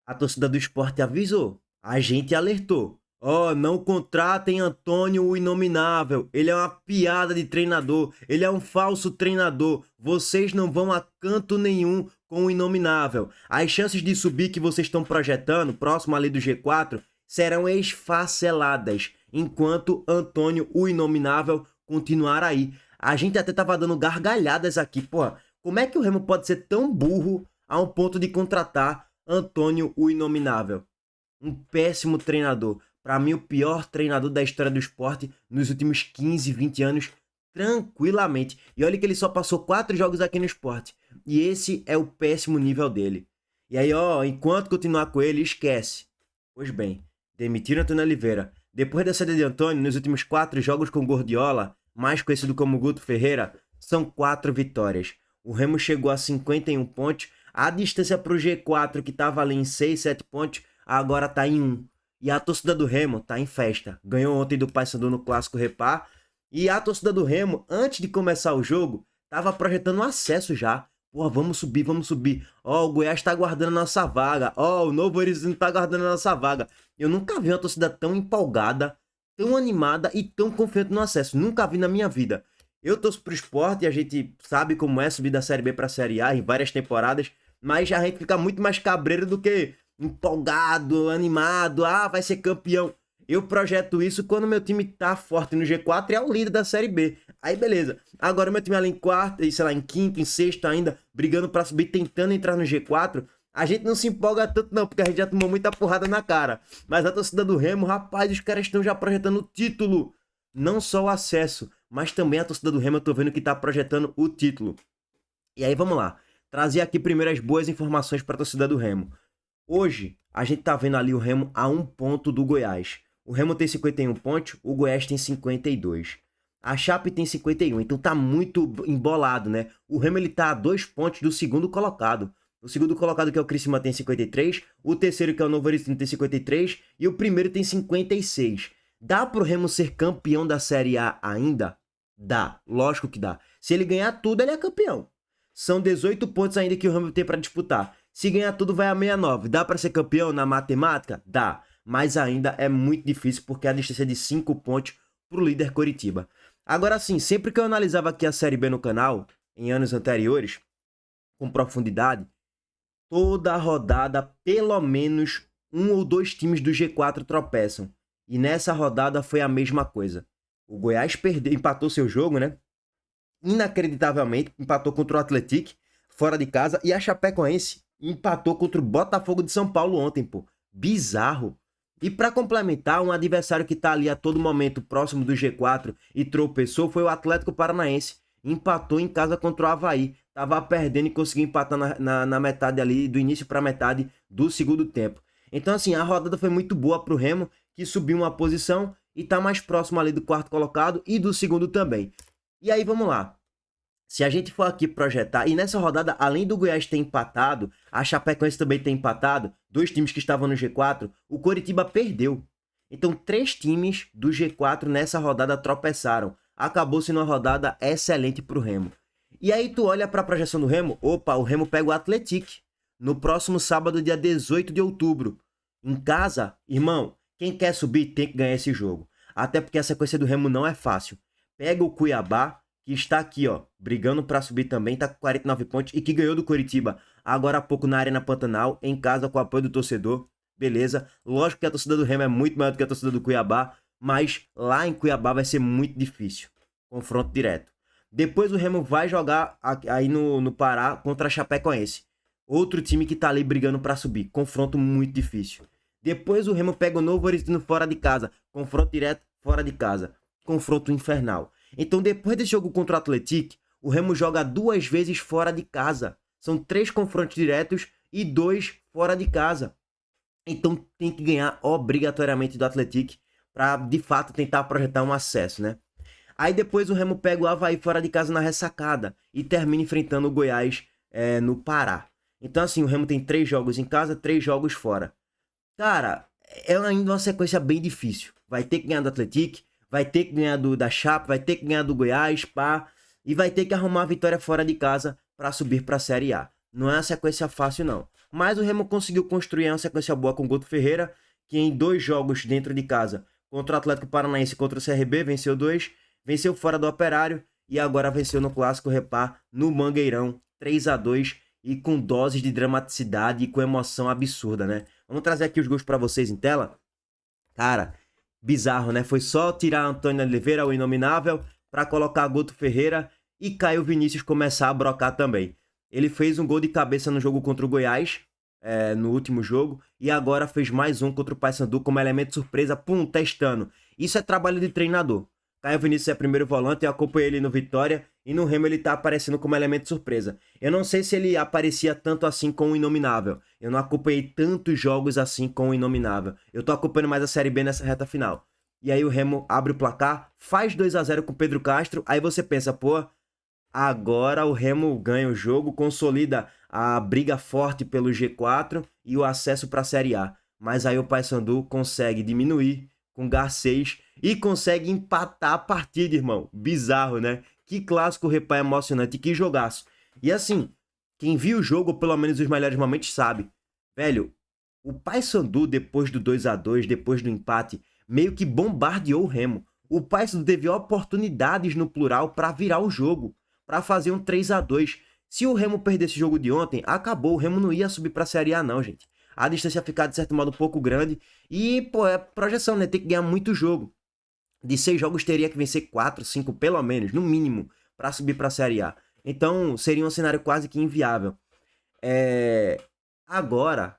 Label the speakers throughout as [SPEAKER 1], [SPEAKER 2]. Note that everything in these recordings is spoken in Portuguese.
[SPEAKER 1] A torcida do Sport avisou, a gente alertou. Ó, não contratem Antônio o Inominável, ele é uma piada de treinador, ele é um falso treinador, vocês não vão a canto nenhum com o Inominável. As chances de subir que vocês estão projetando, próximo ali do G4, serão esfaceladas, enquanto Antônio o Inominável continuar aí. A gente até tava dando gargalhadas aqui, pô, como é que o Remo pode ser tão burro a um ponto de contratar Antônio o Inominável? Um péssimo treinador. Para mim, o pior treinador da história do esporte nos últimos 15, 20 anos, tranquilamente. E olha que ele só passou 4 jogos aqui no esporte. E esse é o péssimo nível dele. E aí, ó, enquanto continuar com ele, esquece. Pois bem, demitiram Antônio Oliveira. Depois da saída de Antônio, nos últimos 4 jogos com Gordiola, mais conhecido como Guto Ferreira, são 4 vitórias. O Remo chegou a 51 pontos. A distância para o G4, que estava ali em 6, 7 pontos, agora está em 1. E a torcida do Remo tá em festa. Ganhou ontem do Paysandu no Clássico Repar. E a torcida do Remo, antes de começar o jogo, tava projetando um acesso já. Porra, vamos subir, vamos subir. Ó, o Goiás tá guardando a nossa vaga. Ó, o Novo Horizonte tá guardando a nossa vaga. Eu nunca vi uma torcida tão empolgada, tão animada e tão confiante no acesso. Nunca vi na minha vida. Eu torço pro Sport e a gente sabe como é subir da Série B pra Série A em várias temporadas. Mas a gente fica muito mais cabreiro do que empolgado, animado, vai ser campeão. Eu projeto isso quando meu time tá forte no G4 e é o líder da Série B. Aí beleza. Agora meu time ali em quarto, sei lá, em quinto, em sexto ainda, brigando pra subir, tentando entrar no G4, a gente não se empolga tanto não, porque a gente já tomou muita porrada na cara. Mas a torcida do Remo, rapaz, os caras estão já projetando o título. Não só o acesso, mas também a torcida do Remo, eu tô vendo que tá projetando o título. E aí vamos lá. Trazer aqui primeiro as boas informações pra torcida do Remo. Hoje, a gente tá vendo ali o Remo a 1 ponto do Goiás. O Remo tem 51 pontos, o Goiás tem 52. A Chape tem 51, então tá muito embolado, né? O Remo ele tá a 2 pontos do segundo colocado. O segundo colocado, que é o Criciúma, tem 53, o terceiro, que é o Novo Horizonte, tem 53 e o primeiro tem 56. Dá pro Remo ser campeão da Série A ainda? Dá, lógico que dá. Se ele ganhar tudo, ele é campeão. São 18 pontos ainda que o Remo tem para disputar. Se ganhar tudo, vai a 69. Dá para ser campeão na matemática? Dá. Mas ainda é muito difícil porque a distância é de 5 pontos pro líder Coritiba. Agora sim, sempre que eu analisava aqui a Série B no canal, em anos anteriores, com profundidade, toda rodada, pelo menos um ou dois times do G4 tropeçam. E nessa rodada foi a mesma coisa. O Goiás empatou seu jogo, né? Inacreditavelmente, empatou contra o Atlético, fora de casa, e a Chapecoense empatou contra o Botafogo de São Paulo ontem, pô. Bizarro. E para complementar, um adversário que tá ali a todo momento próximo do G4 e tropeçou foi o Atlético Paranaense. Empatou em casa contra o Avaí. Tava perdendo e conseguiu empatar na metade ali, do início para metade do segundo tempo. Então assim, a rodada foi muito boa pro Remo, que subiu uma posição e tá mais próximo ali do quarto colocado e do segundo também. E aí vamos lá. Se a gente for aqui projetar, e nessa rodada, além do Goiás ter empatado, a Chapecoense também ter empatado, 2 times que estavam no G4, o Coritiba perdeu. Então 3 times do G4 nessa rodada tropeçaram. Acabou sendo uma rodada excelente pro Remo. E aí tu olha para a projeção do Remo, opa, o Remo pega o Atlético no próximo sábado, dia 18 de outubro. Em casa, irmão, quem quer subir tem que ganhar esse jogo. Até porque a sequência do Remo não é fácil. Pega o Cuiabá, que está aqui, ó, brigando para subir também, tá com 49 pontos e que ganhou do Coritiba agora há pouco na Arena Pantanal, em casa com o apoio do torcedor, beleza? Lógico que a torcida do Remo é muito maior do que a torcida do Cuiabá, mas lá em Cuiabá vai ser muito difícil, confronto direto. Depois o Remo vai jogar aí no Pará contra a Chapecoense, outro time que tá ali brigando para subir, confronto muito difícil. Depois o Remo pega o Novo Horizonte fora de casa, confronto direto fora de casa, confronto infernal. Então, depois desse jogo contra o Atlético, o Remo joga 2 vezes fora de casa. São 3 confrontos diretos e 2 fora de casa. Então, tem que ganhar obrigatoriamente do Atlético para, de fato, tentar projetar um acesso, né? Aí depois o Remo pega o Avaí fora de casa na ressacada e termina enfrentando o Goiás no Pará. Então, assim, o Remo tem 3 jogos em casa, 3 jogos fora. Cara, é ainda uma sequência bem difícil. Vai ter que ganhar do Atlético, vai ter que ganhar da Chape, vai ter que ganhar do Goiás, pá, e vai ter que arrumar a vitória fora de casa para subir para a Série A. Não é uma sequência fácil, não. Mas o Remo conseguiu construir uma sequência boa com o Guto Ferreira, que em 2 jogos dentro de casa, contra o Atlético Paranaense e contra o CRB, venceu 2, venceu fora do Operário e agora venceu no Clássico Repar, no Mangueirão, 3-2 e com doses de dramaticidade e com emoção absurda, né? Vamos trazer aqui os gols para vocês em tela. Cara, bizarro, né? Foi só tirar Antônio Oliveira, o inominável, para colocar Guto Ferreira e Caio Vinícius começar a brocar também. Ele fez um gol de cabeça no jogo contra o Goiás, no último jogo, e agora fez mais um contra o Paysandu como elemento surpresa, testando. Isso é trabalho de treinador. Caio Vinícius é primeiro volante, eu acompanhei ele no Vitória, e no Remo ele tá aparecendo como elemento surpresa. Eu não sei se ele aparecia tanto assim com o Inominável. Eu não acompanhei tantos jogos assim com o Inominável. Eu tô acompanhando mais a Série B nessa reta final. E aí o Remo abre o placar, faz 2-0 com o Pedro Castro, aí você pensa, pô, agora o Remo ganha o jogo, consolida a briga forte pelo G4 e o acesso para a Série A. Mas aí o Paysandu consegue diminuir com Garcês e consegue empatar a partida, irmão. Bizarro, né? Que clássico Repar emocionante, que jogaço. E assim, quem viu o jogo, pelo menos os melhores momentos, sabe. Velho, o Paysandu, depois do 2-2, depois do empate, meio que bombardeou o Remo. O Paysandu teve oportunidades no plural para virar o jogo, para fazer um 3-2. Se o Remo perdesse o jogo de ontem, acabou. O Remo não ia subir para a Série A não, gente. A distância ia ficar, de certo modo, um pouco grande. E, pô, é projeção, né? Tem que ganhar muito jogo. De 6 jogos teria que vencer 4, 5 pelo menos, no mínimo, para subir para a Série A. Então, seria um cenário quase que inviável. Agora,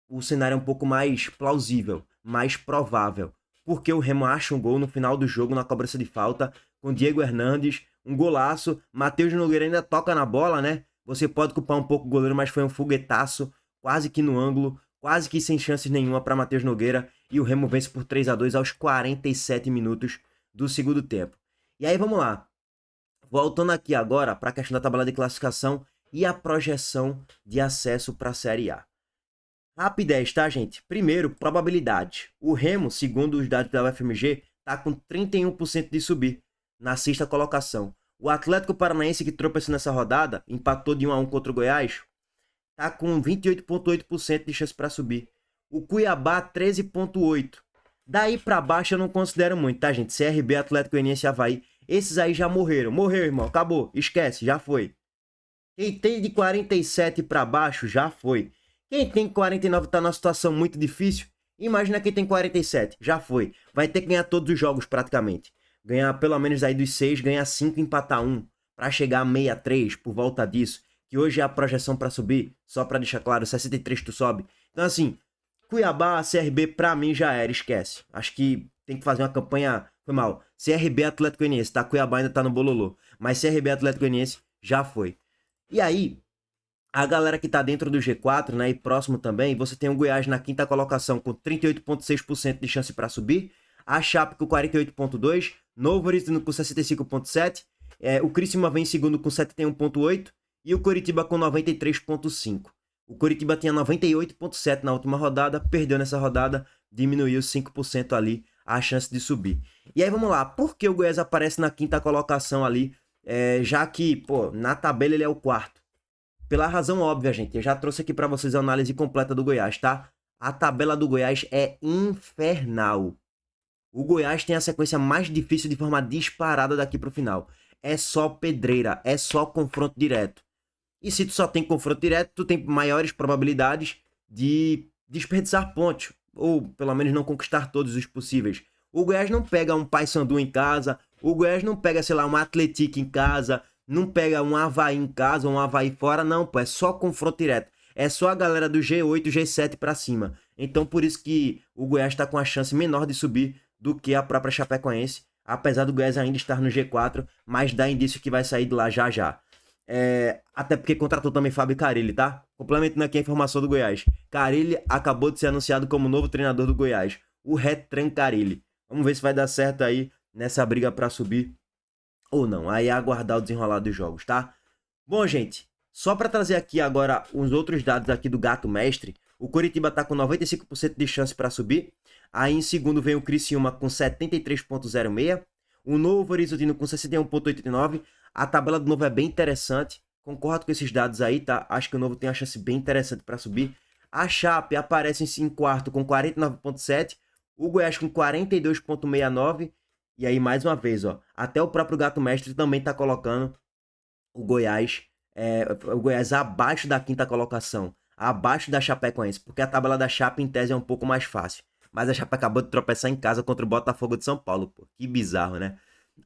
[SPEAKER 1] o cenário é um pouco mais plausível, mais provável. Porque o Remo acha um gol no final do jogo, na cobrança de falta, com Diego Hernandes, um golaço. Matheus Nogueira ainda toca na bola, né? Você pode culpar um pouco o goleiro, mas foi um foguetaço, quase que no ângulo, quase que sem chances nenhuma para Matheus Nogueira. E o Remo vence por 3-2 aos 47 minutos do segundo tempo. E aí, vamos lá. Voltando aqui agora para a questão da tabela de classificação e a projeção de acesso para a Série A. Rapidez, tá, gente? Primeiro, probabilidade. O Remo, segundo os dados da UFMG, tá com 31% de subir na sexta colocação. O Atlético Paranaense, que tropeçou nessa rodada, empatou de 1-1 contra o Goiás, tá com 28,8% de chance para subir. O Cuiabá, 13,8%. Daí para baixo eu não considero muito, tá, gente? CRB, Atlético Goianiense e Avaí, esses aí já morreram. Morreu, irmão, acabou, esquece, já foi. Quem tem de 47 para baixo, já foi. Quem tem 49 tá numa situação muito difícil. Imagina quem tem 47, já foi. Vai ter que ganhar todos os jogos praticamente. Ganhar pelo menos aí dos 6, ganhar 5 e empatar 1. Para chegar a 63 por volta disso. Que hoje é a projeção para subir. Só para deixar claro, 63 tu sobe. Então assim, Cuiabá, CRB pra mim já era, esquece. Acho que tem que fazer uma campanha... Foi mal. CRB, Atlético Goianiense, tá? Cuiabá ainda tá no bololô. Mas CRB, Atlético Goianiense já foi. E aí, a galera que tá dentro do G4, né, e próximo também, você tem o Goiás na quinta colocação com 38,6% de chance para subir, a Chape com 48,2%, Novo Horizontino com 65,7%, o Criciúma vem em segundo com 71,8% e o Coritiba com 93,5%. O Coritiba tinha 98,7% na última rodada, perdeu nessa rodada, diminuiu 5% ali a chance de subir. E aí vamos lá, por que o Goiás aparece na quinta colocação ali, já que, pô, na tabela ele é o quarto? Pela razão óbvia, gente. Eu já trouxe aqui para vocês a análise completa do Goiás, tá? A tabela do Goiás é infernal. O Goiás tem a sequência mais difícil de forma disparada daqui pro final. É só pedreira, é só confronto direto. E se tu só tem confronto direto, tu tem maiores probabilidades de desperdiçar pontos. Ou pelo menos não conquistar todos os possíveis. O Goiás não pega um Paysandu em casa. O Goiás não pega, sei lá, um Atlético em casa. Não pega um Avaí em casa ou um Avaí fora, não, pô. É só confronto direto. É só a galera do G8, G7 pra cima. Então, por isso que o Goiás tá com a chance menor de subir do que a própria Chapecoense. Apesar do Goiás ainda estar no G4, mas dá indício que vai sair de lá já já. Até porque contratou também Fábio Carille, tá? Complementando aqui a informação do Goiás. Carille acabou de ser anunciado como novo treinador do Goiás. O Retran Carille. Vamos ver se vai dar certo aí nessa briga pra subir ou não. Aí é aguardar o desenrolar dos jogos, tá? Bom, gente, só para trazer aqui agora os outros dados aqui do Gato Mestre, o Coritiba tá com 95% de chance para subir. Aí em segundo vem o Criciúma com 73,06%. O Novo Horizontino com 61,89%. A tabela do Novo é bem interessante. concordo com esses dados aí, tá? Acho que o Novo tem uma chance bem interessante para subir. A Chape aparece em quarto com 49,7, o Goiás com 42,69. E aí, mais uma vez, ó, até o próprio Gato Mestre também tá colocando o Goiás abaixo da quinta colocação, abaixo da Chapecoense, porque a tabela da Chape, em tese, é um pouco mais fácil. Mas a Chape acabou de tropeçar em casa contra o Botafogo de São Paulo, pô. Que bizarro, né?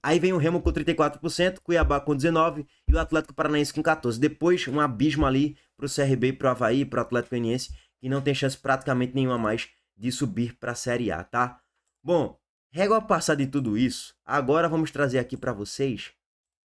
[SPEAKER 1] Aí vem o Remo com 34%, Cuiabá com 19% e o Atlético Paranaense com 14%. Depois, um abismo ali pro CRB, pro Avaí, pro Atlético Goianiense, que não tem chance praticamente nenhuma mais de subir pra Série A, tá? Bom, régua passada de tudo isso, agora vamos trazer aqui pra vocês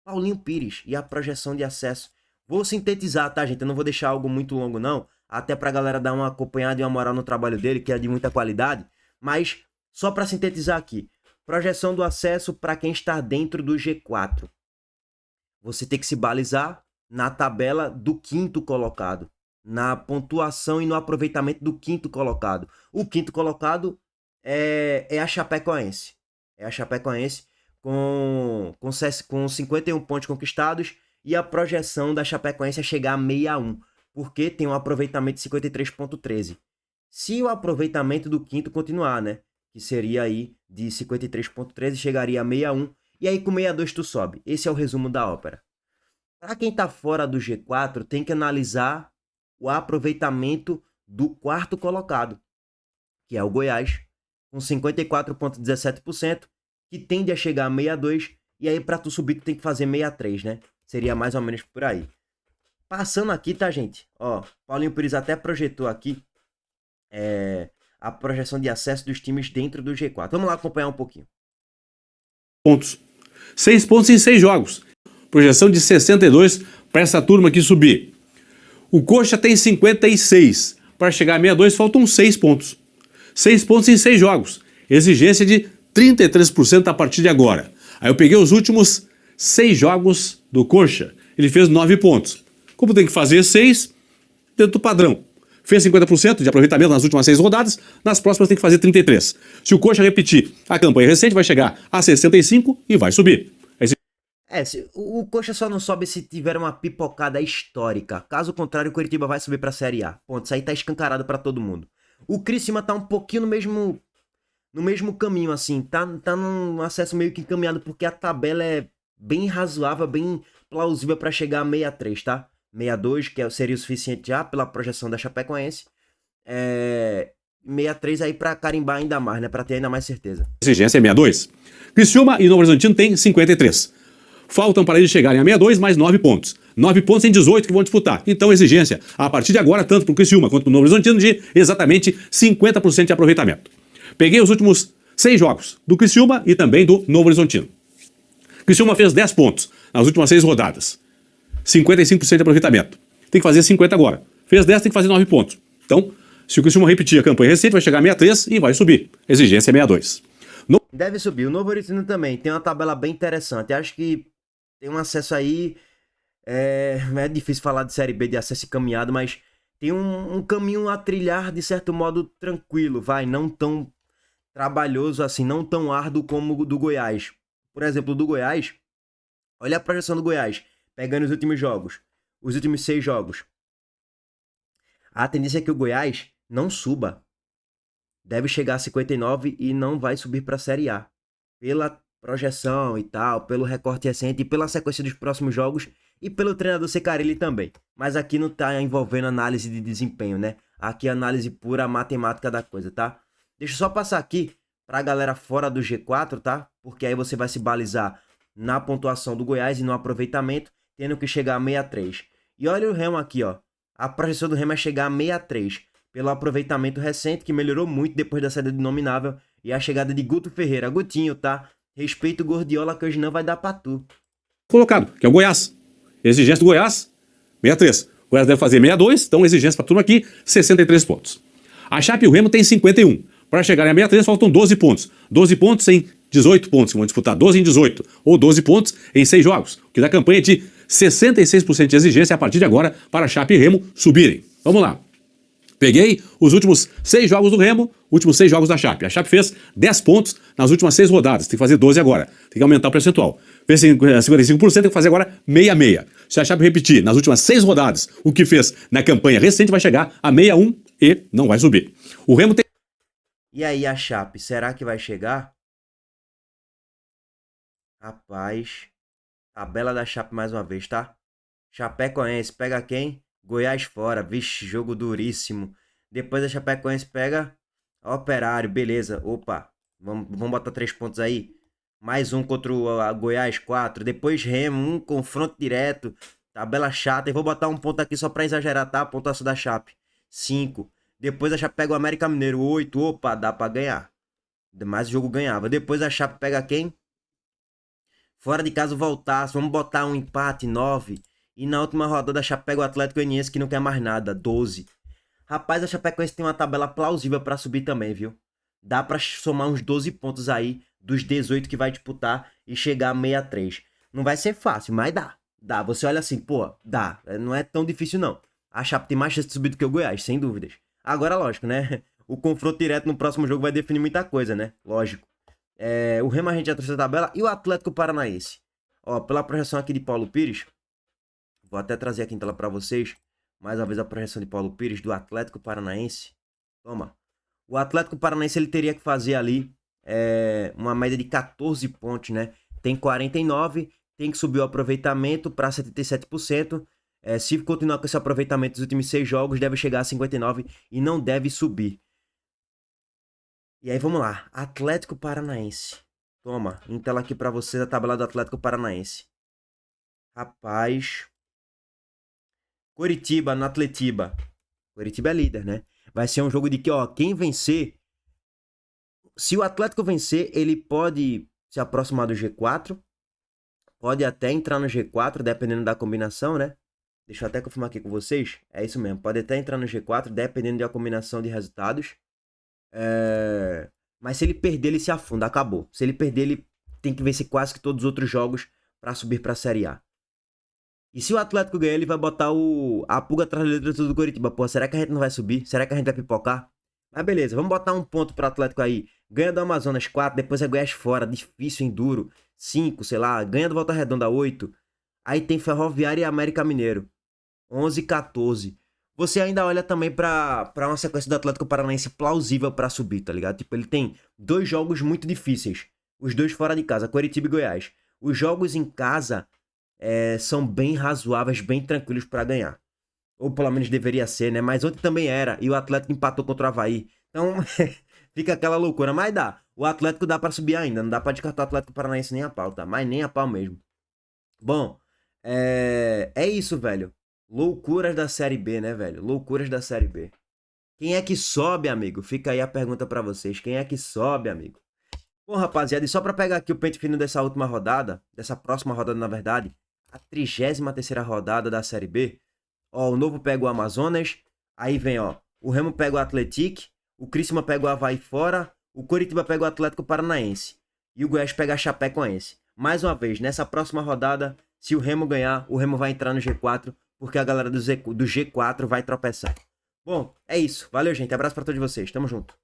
[SPEAKER 1] Paulinho Pires e a projeção de acesso. Vou sintetizar, tá, gente? Eu não vou deixar algo muito longo, não. Até pra galera dar uma acompanhada e uma moral no trabalho dele, que é de muita qualidade. Mas, só pra sintetizar aqui. Projeção do acesso para quem está dentro do G4. Você tem que se balizar na tabela do quinto colocado. Na pontuação e no aproveitamento do quinto colocado. O quinto colocado é a Chapecoense. É a Chapecoense com 51 pontos conquistados. E a projeção da Chapecoense é chegar a 61. Porque tem um aproveitamento de 53,13. Se o aproveitamento do quinto continuar, né? Que seria aí de 53,13, chegaria a 61. E aí com 62 tu sobe. Esse é o resumo da ópera. Para quem tá fora do G4, tem que analisar o aproveitamento do quarto colocado, que é o Goiás, com 54,17%, que tende a chegar a 62. E aí para tu subir tu tem que fazer 63, né? Seria mais ou menos por aí. Passando aqui, tá, gente? Ó, Paulinho Pires até projetou aqui a projeção de acesso dos times dentro do G4. Vamos lá acompanhar um pouquinho.
[SPEAKER 2] Pontos. 6 pontos em 6 jogos. Projeção de 62 para essa turma aqui subir. O Coxa tem 56. Para chegar a 62 faltam 6 pontos. 6 pontos em 6 jogos. Exigência de 33% a partir de agora. Aí eu peguei os últimos 6 jogos do Coxa. Ele fez 9 pontos. Como tem que fazer 6, dentro do padrão. Fez 50% de aproveitamento nas últimas 6 rodadas, nas próximas tem que fazer 33%. Se o Coxa repetir a campanha recente, vai chegar a 65% e vai subir.
[SPEAKER 1] O Coxa só não sobe se tiver uma pipocada histórica. Caso contrário, o Coritiba vai subir pra Série A. Ponto, isso aí tá escancarado pra todo mundo. O Criciúma tá um pouquinho no mesmo caminho, assim. Tá num acesso meio que encaminhado, porque a tabela é bem razoável, bem plausível pra chegar a 63, tá? 62, que seria o suficiente já pela projeção da Chapecoense. 63 aí pra carimbar ainda mais, né? Pra ter ainda mais certeza.
[SPEAKER 2] Exigência é 62. Criciúma e Novo Horizontino tem 53. Faltam para eles chegarem a 62 mais 9 pontos. 9 pontos em 18 que vão disputar. Então exigência, a partir de agora, tanto para o Criciúma quanto para o Novo Horizontino, de exatamente 50% de aproveitamento. Peguei os últimos 6 jogos do Criciúma e também do Novo Horizontino. Criciúma fez 10 pontos nas últimas 6 rodadas. 55% de aproveitamento. Tem que fazer 50 agora. Fez 10, tem que fazer 9 pontos. Então, se o Criciúma repetir a campanha recente, vai chegar a 63 e vai subir. Exigência é 62.
[SPEAKER 1] Deve subir. O Novo Horizontino também tem uma tabela bem interessante. Acho que tem um acesso aí... É difícil falar de Série B, de acesso encaminhado, mas tem um caminho a trilhar, de certo modo, tranquilo, vai. Não tão trabalhoso assim, não tão árduo como o do Goiás. Por exemplo, o do Goiás... Olha a projeção do Goiás. Pegando os últimos jogos. Os últimos 6 jogos. A tendência é que o Goiás não suba. Deve chegar a 59 e não vai subir para a Série A. Pela projeção e tal, pelo recorte recente e pela sequência dos próximos jogos e pelo treinador Cecarelli também. Mas aqui não tá envolvendo análise de desempenho, né? Aqui é análise pura matemática da coisa, tá? Deixa eu só passar aqui pra galera fora do G4, tá? Porque aí você vai se balizar na pontuação do Goiás e no aproveitamento, tendo que chegar a 63. E olha o Remo aqui, ó. A projeção do Remo é chegar a 63. Pelo aproveitamento recente, que melhorou muito depois da saída de Nominável, e a chegada de Guto Ferreira. Gutinho, tá? Respeito o Gordiola, que hoje não vai dar pra tu.
[SPEAKER 2] Colocado, que é o Goiás. Exigência do Goiás, 63. O Goiás deve fazer 62, então exigência pra turma aqui, 63 pontos. A Chape e o Remo tem 51. Para chegarem a 63, faltam 12 pontos. 12 pontos em 18 pontos, que vão disputar 12 em 18. Ou 12 pontos em 6 jogos, o que dá campanha de 66% de exigência a partir de agora para a Chape e Remo subirem. Vamos lá. Peguei os últimos 6 jogos do Remo, últimos 6 jogos da Chape. A Chape fez 10 pontos nas últimas 6 rodadas. Tem que fazer 12 agora. Tem que aumentar o percentual. Fez 55%, tem que fazer agora 66. Se a Chape repetir nas últimas 6 rodadas o que fez na campanha recente, vai chegar a 61 e não vai subir. O Remo tem...
[SPEAKER 1] E aí a Chape, será que vai chegar? Rapaz, tabela da Chape mais uma vez, tá? Chapecoense pega quem? Goiás fora. Vixe, jogo duríssimo. Depois a Chapecoense pega Operário, beleza. Opa, vamos botar 3 pontos aí. Mais um contra o Goiás, 4. Depois Remo, um confronto direto. Tabela chata. E vou botar um ponto aqui só pra exagerar, tá? Pontuação da Chape, 5. Depois a Chape pega o América Mineiro, 8. Opa, dá pra ganhar. Mais o jogo ganhava. Depois a Chape pega quem? Fora de casa voltasse. Vamos botar um empate, 9. E na última rodada a Chape pega o Atlético Goianiense que não quer mais nada, 12. Rapaz, a Chapecoense tem uma tabela plausível pra subir também, viu? Dá pra somar uns 12 pontos aí dos 18 que vai disputar e chegar a 63. Não vai ser fácil, mas dá. Dá. Você olha assim, pô, dá. Não é tão difícil não. A Chape tem mais chance de subir do que o Goiás, sem dúvidas. Agora, lógico, né? O confronto direto no próximo jogo vai definir muita coisa, né? Lógico. O Remo a gente já trouxe a tabela. E o Atlético Paranaense? Ó, pela projeção aqui de Paulo Pires, vou até trazer aqui em tela pra vocês. Mais uma vez a projeção de Paulo Pires do Atlético Paranaense. Toma. O Atlético Paranaense ele teria que fazer ali uma média de 14 pontos, né? Tem 49, tem que subir o aproveitamento para 77%. Se continuar com esse aproveitamento dos últimos 6 jogos, deve chegar a 59 e não deve subir. E aí vamos lá. Atlético Paranaense. Toma, em tela aqui para vocês a tabela do Atlético Paranaense. Rapaz... Coritiba no Atletiba. Coritiba é líder, né? Vai ser um jogo de que, ó, quem vencer... Se o Atlético vencer, ele pode se aproximar do G4. Pode até entrar no G4, dependendo da combinação, né? Deixa eu até confirmar aqui com vocês. É isso mesmo, pode até entrar no G4, dependendo da combinação de resultados. Mas se ele perder, ele se afunda, acabou. Se ele perder, ele tem que vencer quase que todos os outros jogos para subir para a Série A. E se o Atlético ganhar, ele vai botar a pulga atrás da letra do Coritiba. Pô, será que a gente não vai subir? Será que a gente vai pipocar? Mas beleza, vamos botar um ponto pro Atlético aí. Ganha do Amazonas, 4. Depois é Goiás fora, difícil, enduro, 5, sei lá. Ganha do Volta Redonda, 8. Aí tem Ferroviária e América Mineiro, 11 e 14. Você ainda olha também pra uma sequência do Atlético Paranaense plausível pra subir, tá ligado? Tipo, ele tem 2 jogos muito difíceis. Os 2 fora de casa, Coritiba e Goiás. Os jogos em casa... são bem razoáveis, bem tranquilos para ganhar. Ou pelo menos deveria ser, né? Mas ontem também era. E o Atlético empatou contra o Avaí. Então, fica aquela loucura. Mas dá. O Atlético dá para subir ainda. Não dá para descartar o Atlético Paranaense nem a pau, tá? Mas nem a pau mesmo. Bom, é isso, velho. Loucuras da Série B, né, velho? Loucuras da Série B. Quem é que sobe, amigo? Fica aí a pergunta para vocês. Quem é que sobe, amigo? Bom, rapaziada, e só para pegar aqui o pente fino dessa última rodada, dessa próxima rodada, na verdade, a 33ª rodada da Série B. Ó, o Novo pega o Amazonas, aí vem, ó, o Remo pega o Atlético, o Criciúma pega o Avaí fora, o Coritiba pega o Atlético Paranaense e o Goiás pega a Chapecoense. Mais uma vez, nessa próxima rodada, se o Remo ganhar, o Remo vai entrar no G4, porque a galera do G4 vai tropeçar. Bom, é isso. Valeu, gente. Abraço para todos vocês. Tamo junto.